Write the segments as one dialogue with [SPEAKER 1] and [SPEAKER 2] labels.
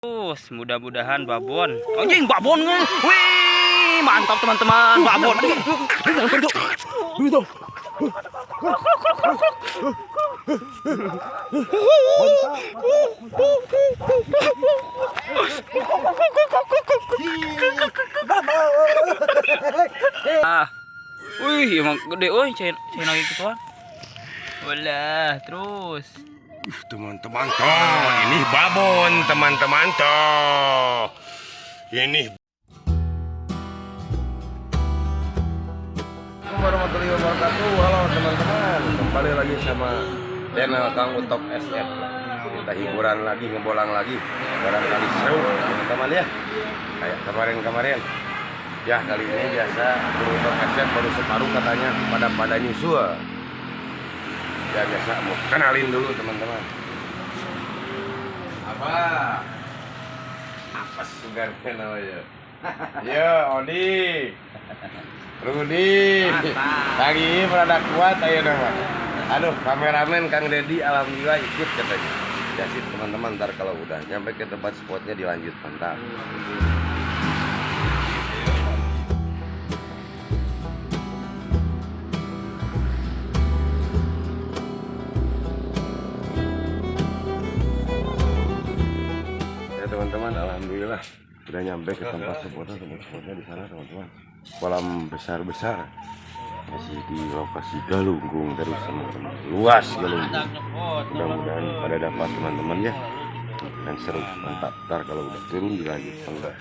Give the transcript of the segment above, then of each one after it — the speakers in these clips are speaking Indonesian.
[SPEAKER 1] Terus mudah-mudahan babon. Anjing babon nih. Wih, mantap teman-teman, babon. Wih, emang gede euy, cai lagi gituan. Walah, terus.
[SPEAKER 2] Teman-teman toh, ini babon teman-teman toh. Ini warahmatullahi wabarakatuh. Halo teman-teman, kembali lagi sama channel Kang Utok SF. Kita hiburan lagi, ngebolang lagi, barangkali seru teman-teman ya. Kayak kemarin-kemarin. Ya kali ini biasa Kang Utok SF baru separuh katanya pada nyusul. Ya biasa mau kenalin dulu teman-teman. Apa sugarnya namanya? Yo Odi, Rudi, lagi berada kuat ayo nama. Aduh kameramen Kang Dedi alhamdulillah ikut katanya. Ya sih teman-teman, ntar kalau udah nyampe ke tempat spotnya dilanjut mantap. Teman-teman, alhamdulillah udah nyampe ke tempat spotnya di sana teman-teman. Kolam besar masih di lokasi Galunggung terus teman-teman, luas Galunggung. Mudah-mudahan pada dapat teman-teman ya, dan seru mantap. Ntar kalau udah turun dilanjut enggak.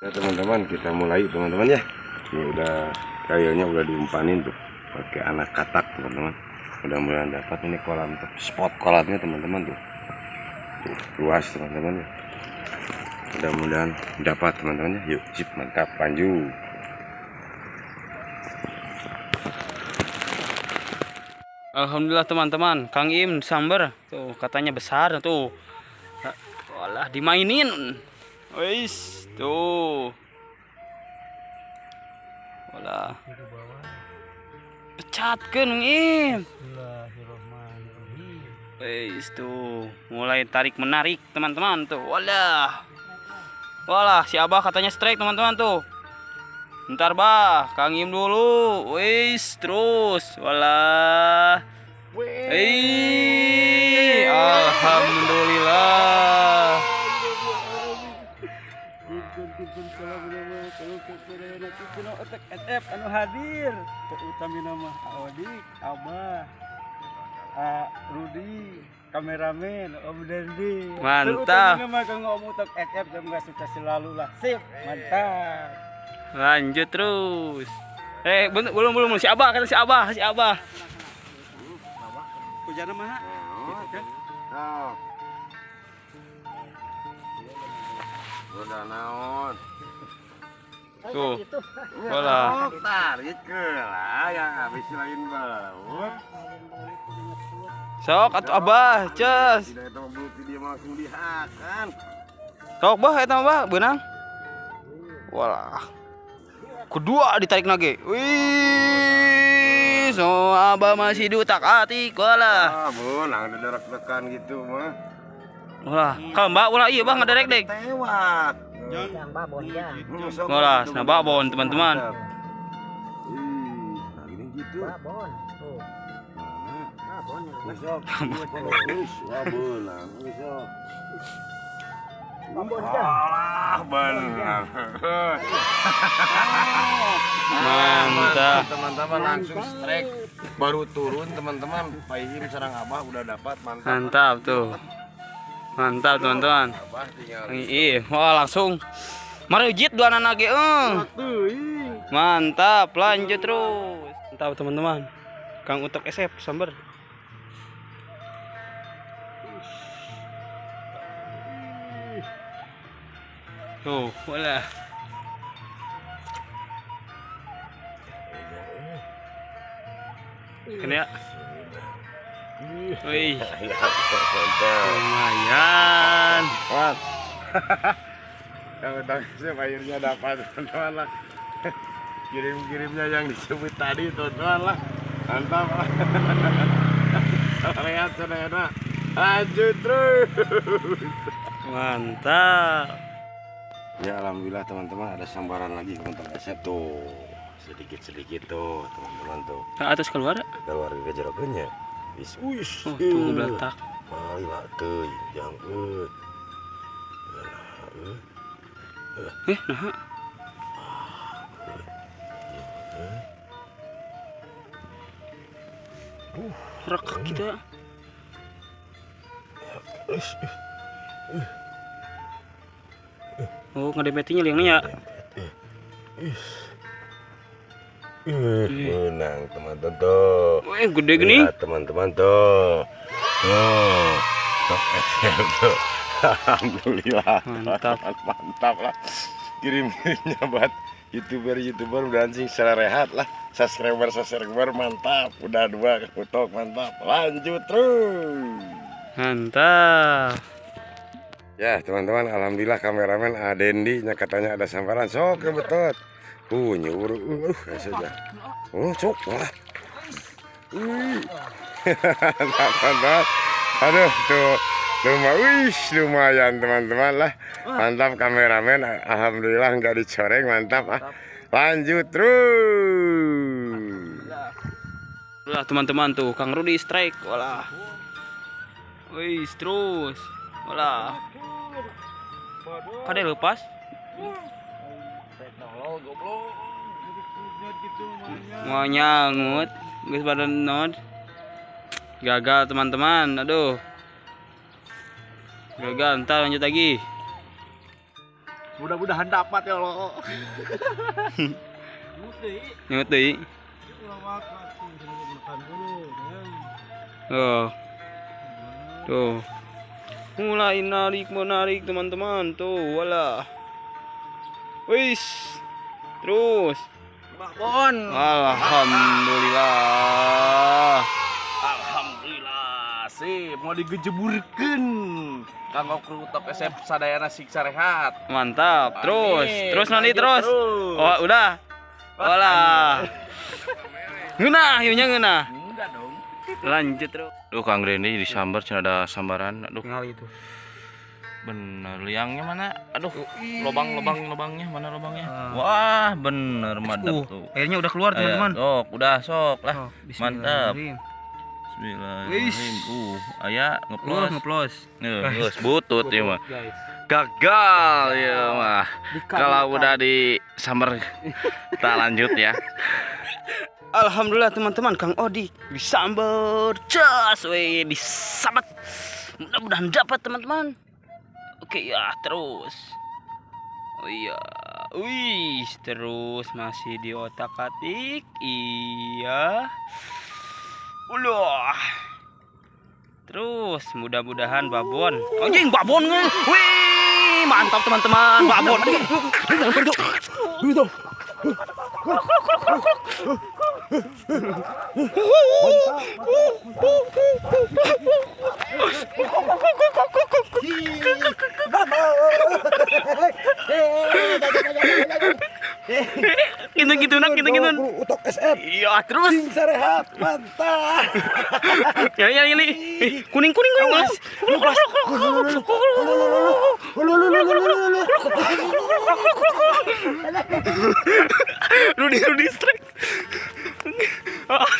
[SPEAKER 2] Ya teman-teman, kita mulai teman-teman ya. Ini udah kayaknya udah diumpanin tuh pakai anak katak teman-teman. Mudah-mudahan dapat ini kolam tuh, spot kolamnya teman-teman tuh luas teman-teman ya. Mudah-mudahan dapat teman-teman ya. Yuk sip, mantap, lanjut.
[SPEAKER 1] Alhamdulillah teman-teman, Kang Im sambar tuh katanya besar tuh. Walah dimainin. Wis tuh. Walah. Pecatkeun Im. Wis tuh, mulai tarik menarik teman-teman tuh. Walah, si Abah katanya strike teman-teman tuh. Ntar bah, Kang Im dulu. Wis terus. Walah. Alhamdulillah.
[SPEAKER 3] anu hadir utami nama Adik, Abah, Rudi, kameramen, Om Dendi.
[SPEAKER 1] Mantap.
[SPEAKER 3] Nama Kang Utok SF semoga sukses selalu lah. Sip, mantap.
[SPEAKER 1] Lanjut terus. Belum si Abah kata si Abah.
[SPEAKER 3] Hujan mana?
[SPEAKER 2] Udah naon.
[SPEAKER 1] Tuh. Walah.
[SPEAKER 2] Tarik ke lah yang habis lain baut.
[SPEAKER 1] Sok atuh Abah, ces.
[SPEAKER 2] Tidak itu berarti dia langsung dihakan.
[SPEAKER 1] Sok bah eta Abah beunang. Walah. Kedua ditarik lagi. Wih, so Abah masih diutak-atik walah.
[SPEAKER 2] Beunang derak-dekan gitu mah.
[SPEAKER 1] Walah, kalau Mbak ulah iya Bang ngaderek dek.
[SPEAKER 2] Tewak.
[SPEAKER 3] Yang babon ya.
[SPEAKER 1] Walah, sana babon teman-teman.
[SPEAKER 2] Nah ini gitu.
[SPEAKER 3] Babon. Tuh. Babon.
[SPEAKER 2] Besok. Babon.
[SPEAKER 3] Babon ya.
[SPEAKER 2] Ah, benar.
[SPEAKER 1] Mantap.
[SPEAKER 2] Teman-teman langsung strike. Baru turun teman-teman. Pak Ihim sareng Abah udah dapat mantap.
[SPEAKER 1] Mantap tuh. Mantap teman-teman.
[SPEAKER 2] Abah tinggal.
[SPEAKER 1] Iya, wah langsung marujit dua anak lagi. Mantap, lanjut terus. Mantap teman-teman. Kang Utok SF sambar. Tuh, walah. Kena ya. Wih, lumayan.
[SPEAKER 2] Yang utang akhirnya dapat teman-teman lah. Kirim-kirimnya yang disebut tadi teman-teman lah. Mantap. sehat sadayana. Lanjut terus.
[SPEAKER 1] Mantap.
[SPEAKER 2] Ya alhamdulillah teman-teman ada sambaran lagi untuk esep tuh. Sedikit-sedikit tuh teman-teman tuh.
[SPEAKER 1] Ke atas keluar.
[SPEAKER 2] Keluar ke jerokannya. Wis wis.
[SPEAKER 1] Oh, tuh belatak.
[SPEAKER 2] Mari lah teuy jang
[SPEAKER 1] Nah. Rekak kita. Oh, ngedempetinya liangnya ya.
[SPEAKER 2] Menang teman-teman tuh.
[SPEAKER 1] Wih, gede gini.
[SPEAKER 2] Lihat teman-teman tuh. Tuh. Top SL tuh. Alhamdulillah. Mantap lah. Kirim-kirimnya buat YouTuber dancing secara rehat lah. Subscriber mantap. Udah 2 kutok mantap. Lanjut terus.
[SPEAKER 1] Mantap.
[SPEAKER 2] Ya teman-teman, alhamdulillah kameramen Adendi katanya ada sambaran. Sok ke betot. Nyuruh saja. Sok lah. Mantap. Aduh tuh. Lumayan teman-teman lah. Mantap kameramen. Alhamdulillah nggak dicoreng, mantap ah. Lanjut terus.
[SPEAKER 1] Lah teman-teman tuh, Kang Rudi strike, walah. Wih, terus. Walah. Kade lepas? Mau nyangut, guys badan nod. Gagal teman-teman, aduh. Gagal, ntar lanjut lagi.
[SPEAKER 3] Mudah-mudahan dapat ya Allah.
[SPEAKER 1] Nyut deh. Oh. Tuh. Mulai menarik teman-teman tuh, walah. Wis. Terus.
[SPEAKER 3] Babon.
[SPEAKER 1] Alhamdulillah.
[SPEAKER 3] Alhamdulillah sih mau digejeburkeun. Kang Okru top SF sadayana siksa rehat.
[SPEAKER 1] Mantap. Terus.
[SPEAKER 3] Amin.
[SPEAKER 1] Terus nanti
[SPEAKER 3] Lanjut
[SPEAKER 1] terus. Oh, udah. Walah. Ngeunah, ieu nya ngeunah.
[SPEAKER 3] Enggak dong.
[SPEAKER 1] Lanjut terus.
[SPEAKER 4] Duh Kang Randy disambar cina ada sambaran. Aduh
[SPEAKER 1] Ngali itu.
[SPEAKER 4] bener liangnya mana? Aduh lubangnya mana lubangnya? Wah bener madep tuh.
[SPEAKER 1] Airnya udah keluar teman-teman.
[SPEAKER 4] Sok lah.
[SPEAKER 1] Oh,
[SPEAKER 4] Mantap.
[SPEAKER 1] Bismillahirrahmanirrahim.
[SPEAKER 4] Bismillahirrahim. Aya ngeplos.
[SPEAKER 1] Ngeplos.
[SPEAKER 4] Geus butut ya mah. Gagal ya mah. Kalau udah disambar kita lanjut ya.
[SPEAKER 1] Alhamdulillah teman-teman, Kang Odi disambar, cas, weh, disabat. Mudah-mudahan dapat teman-teman. Oke ya, terus. Oh iya, wih, terus masih di otak-atik, iya. Ulah. Terus mudah-mudahan babon. Anjing babon nge. Wih, mantap teman-teman, babon. Gitu nak gitu.
[SPEAKER 2] Utok SF.
[SPEAKER 1] Iya terus.
[SPEAKER 2] Siksa rehat mantap.
[SPEAKER 1] Ya ini. Kuning mas. Rudi strike.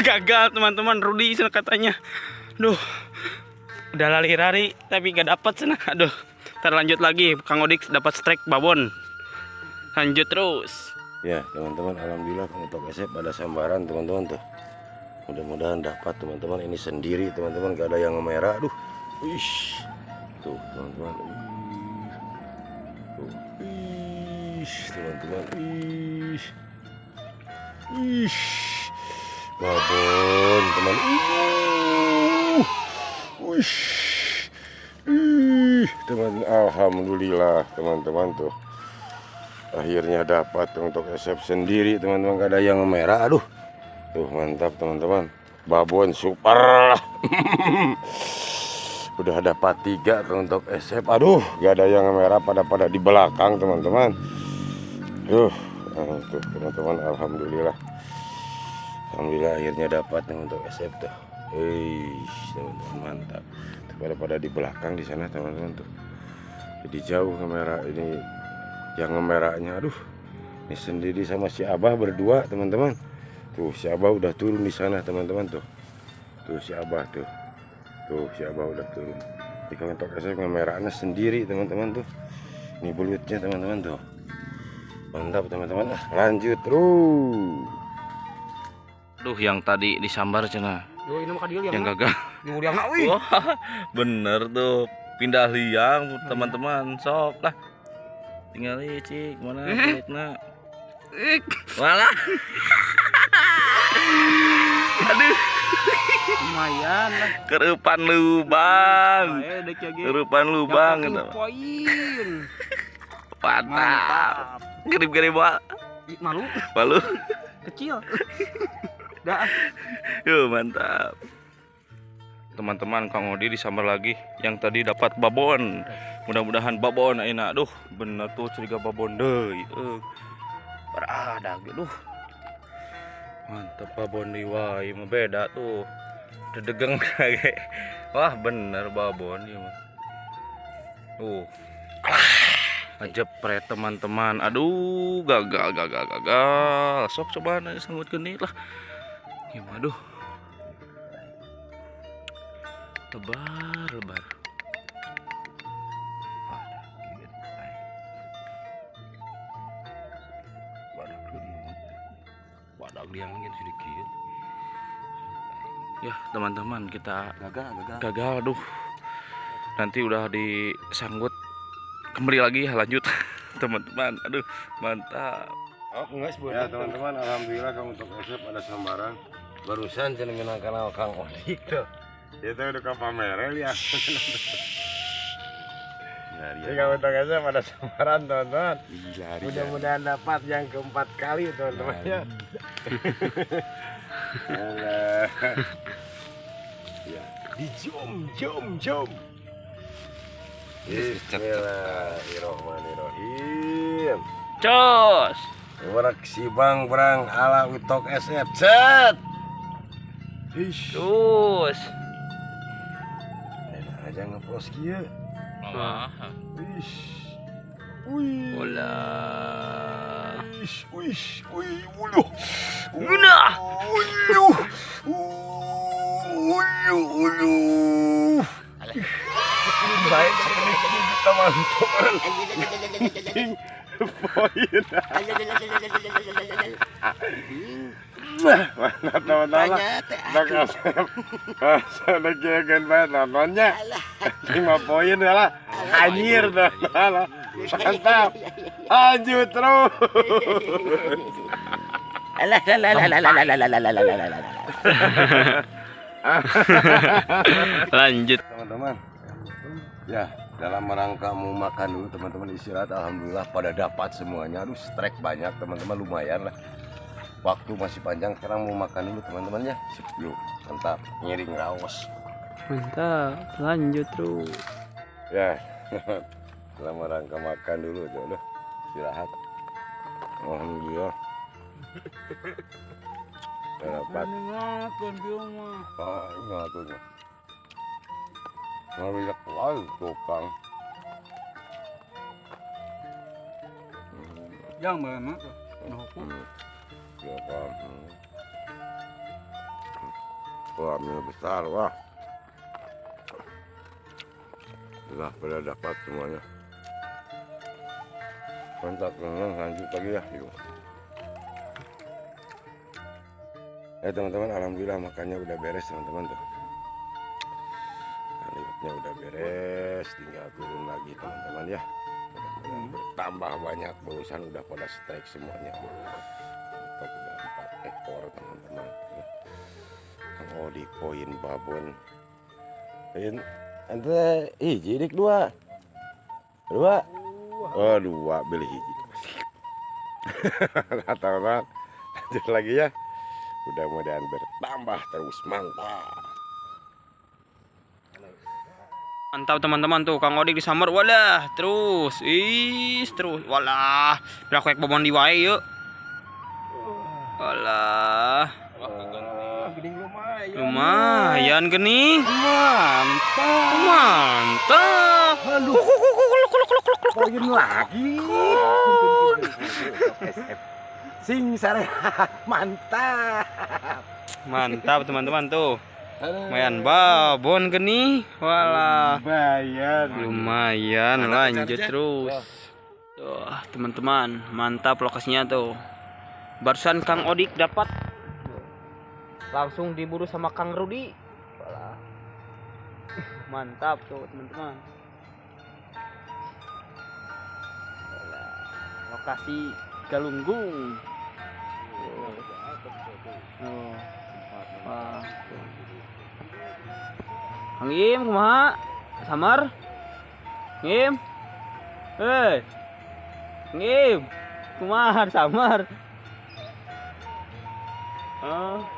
[SPEAKER 1] Gagal teman-teman, Rudi sana katanya. Duh. Udah lari tapi gak dapat sana. Aduh. Ntar lanjut lagi, Kang Odik dapat strike babon. Lanjut terus.
[SPEAKER 2] Ya teman-teman, alhamdulillah untuk SF ada sambaran teman-teman tuh. Mudah-mudahan dapat teman-teman, ini sendiri teman-teman, gak ada yang merah. Aduh. Wish. Tuh teman-teman. Tuh. Wish teman-teman. Wish. Babon teman. Wish. Teman, alhamdulillah teman-teman tuh. Akhirnya dapat untuk SF sendiri teman-teman, gak ada yang merah. Aduh. Tuh mantap teman-teman. Babon super. Udah dapat 3 untuk SF. Aduh, gak ada yang merah pada di belakang teman-teman. Tuh teman-teman, alhamdulillah. Alhamdulillah akhirnya dapat untuk SF tuh. Teman-teman mantap. Pada di belakang di sana teman-teman tuh. Jadi jauh kamera ini yang ngemerahnya. Aduh, ini sendiri sama si Abah berdua teman-teman. Tuh si Abah udah turun di sana teman-teman tuh. Tuh si Abah tuh. Tuh si Abah udah turun. Di untuk saya ngemerahnya sendiri teman-teman tuh. Ini belutnya teman-teman tuh. Mantap teman-teman. Lanjut terus.
[SPEAKER 4] Aduh, yang tadi disambar cenah.
[SPEAKER 1] Yo ini mah kadieu
[SPEAKER 4] Yang gagal.
[SPEAKER 1] yang nak wih.
[SPEAKER 4] Wah, bener tuh. Pindah liang teman-teman. Sok lah. Tinggal cik mana kulitna. Walah. Aduh,
[SPEAKER 1] Lumayan lah.
[SPEAKER 4] kerupan lubang.
[SPEAKER 1] Ayo dek ya ge.
[SPEAKER 4] Kerupan lubang gitu.
[SPEAKER 1] Poin.
[SPEAKER 4] Mantap. Gerib-gerib wah.
[SPEAKER 1] Malu
[SPEAKER 4] Malu.
[SPEAKER 1] kecil. Dah.
[SPEAKER 4] Yo, mantap. Teman-teman, Kang Odi disambar lagi. Yang tadi dapat babon. Mudah-mudahan babon enak. Aduh, bener tuh curiga babon deui. Berada gitu. Mantap babon di wae mah beda tuh. Dedegeng kayak. Wah, bener babon ieu mah. Tuh. Ngejepret teman-teman. Aduh, gagal. Sok cobaan aja sanggut genit lah. Gimana aduh. Lebar. Badak liang lagi sedikit. Ya teman-teman, kita gagal aduh. Nanti udah disanggut kembali lagi lanjut teman-teman. Aduh, mantap.
[SPEAKER 2] Ya teman-teman, alhamdulillah kamu untuk SF ada sambaran. Barusan cenah kenal Kang Odi tuh. Itu udah ke pamer ya. Jadi kamu untuk SF ada sambaran teman-teman. Mudah-mudahan dapat yang keempat kali teman-teman ya. Ya, di jom. Bismillahirrahmanirrahim.
[SPEAKER 1] Cos.
[SPEAKER 2] Urak si bang berang ala utok SF. Set. Ish.
[SPEAKER 1] Terus.
[SPEAKER 2] Enak aja ngepost kieu. Ish. Wih.
[SPEAKER 1] Bola.
[SPEAKER 2] Ish. Wih, uluh.
[SPEAKER 1] Guna.
[SPEAKER 2] Uluh. Baik sekali kita mantuan. Poin. Mana teman-teman? Sudah jagan banget nontonnya. 5 poin lah. Anjir teman-teman. Mantap. Lanjut terus.
[SPEAKER 1] Lanjut.
[SPEAKER 2] Teman-teman. Ya, dalam rangka mau makan dulu teman-teman istirahat. Alhamdulillah pada dapat semuanya. Aduh, strike banyak teman-teman, lumayan lah. Waktu masih panjang, sekarang mau makan dulu teman-teman ya. Sip, yuk, mantap, ngiring raos.
[SPEAKER 1] Mantap. Lanjut terus.
[SPEAKER 2] Ya, dalam rangka makan dulu tuh, udah istirahat. Alhamdulillah. Dapat.
[SPEAKER 1] Makan di rumah.
[SPEAKER 2] Ngaturnya. Ngeliat lagi tukang.
[SPEAKER 1] Yang mana?
[SPEAKER 2] Ya kan. Wah, mie besar wah. Sudah pada dapat semuanya. Mantap, lanjut lagi ya. Yuk. Teman-teman, alhamdulillah makannya udah beres teman-teman tuh. Liwatnya udah beres, tinggal turun lagi teman-teman ya. Mudah-mudahan bertambah banyak, barusan udah pada strike semuanya. Untuk udah 4 ekor teman-teman. Kang Odi poin babon. Poin ante hiji dik 2. 2. Oh 2 beli hiji. Teman-teman, lanjut lagi ya. Mudah-mudahan bertambah terus, mantap.
[SPEAKER 1] Mantap teman-teman tuh Kang Odik disambar walah terus terus walah berak babon di wae yuk walah
[SPEAKER 2] Gede lumayan.
[SPEAKER 1] Lumayan gini.
[SPEAKER 3] Mantap.
[SPEAKER 1] Mantap.
[SPEAKER 2] Poin lagi. Sing Sarehat mantap.
[SPEAKER 1] Mantap teman-teman tuh. Lumayan babon gini. Walah. Lumayan lanjut terus. Tuh, teman-teman, mantap lokasinya tuh. Barusan Kang Odik dapat. Langsung diburu sama Kang Rudi. Walah. Mantap tuh, teman-teman. Walah, lokasi Galunggung. Oh. Wah. Kang Im, kumaha? Samar? Im? Hei. Kang Im. Kumaha samar?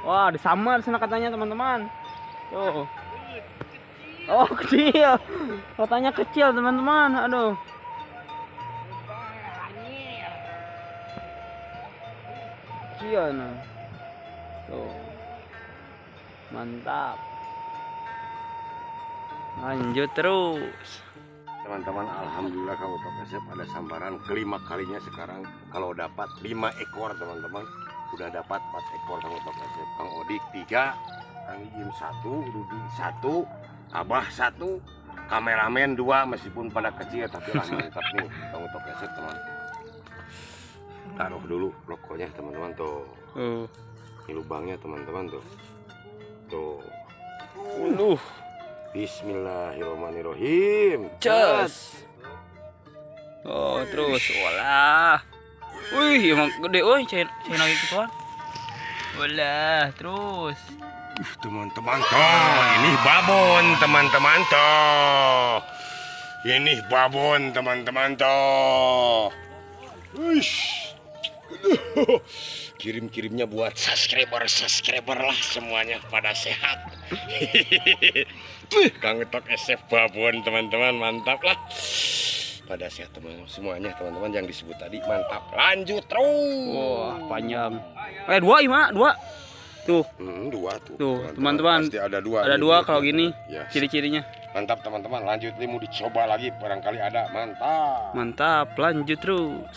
[SPEAKER 1] Wah, disamar sana katanya teman-teman. Tuh. Oh, kecil. Katanya kecil, teman-teman. Aduh. Kecil nah. Tuh. Mantap. Lanjut terus.
[SPEAKER 2] Teman-teman, alhamdulillah Kang Utok SF ada sambaran kelima kalinya sekarang. Kalau dapat 5 ekor teman-teman, udah dapat 4 ekor Kang Utok SF. Kang Odik 3, Kang Ijim 1, Rudi 1, Abah 1, kameramen 2, meskipun pada kecil tapi lah mantap nih Kang Utok SF teman. Taruh dulu rokoknya teman-teman tuh. Ini lubangnya teman-teman tuh. Tuh. Bismillahirrahmanirrahim.
[SPEAKER 1] Cus. Oh, terus walah. Wih, emang gede euy, cain lagi gituan. Walah, terus.
[SPEAKER 2] Teman-teman toh, ini babon teman-teman toh. Ini babon teman-teman toh. Uish. Kirim-kirimnya buat subscriber lah semuanya pada sehat. Kang Utok SF babon teman-teman, mantap lah. Pada sehat teman semuanya teman-teman yang disebut tadi, mantap. Lanjut terus.
[SPEAKER 1] Wah, panjang. 2 Ima, 2. Tuh.
[SPEAKER 2] 2 tuh.
[SPEAKER 1] Tuh, teman-teman.
[SPEAKER 2] Pasti ada 2.
[SPEAKER 1] Ada 2 kalau gini.
[SPEAKER 2] Ya.
[SPEAKER 1] Ciri-cirinya.
[SPEAKER 2] Mantap teman-teman, lanjut nih mau dicoba lagi barangkali ada. Mantap.
[SPEAKER 1] Mantap, lanjut terus.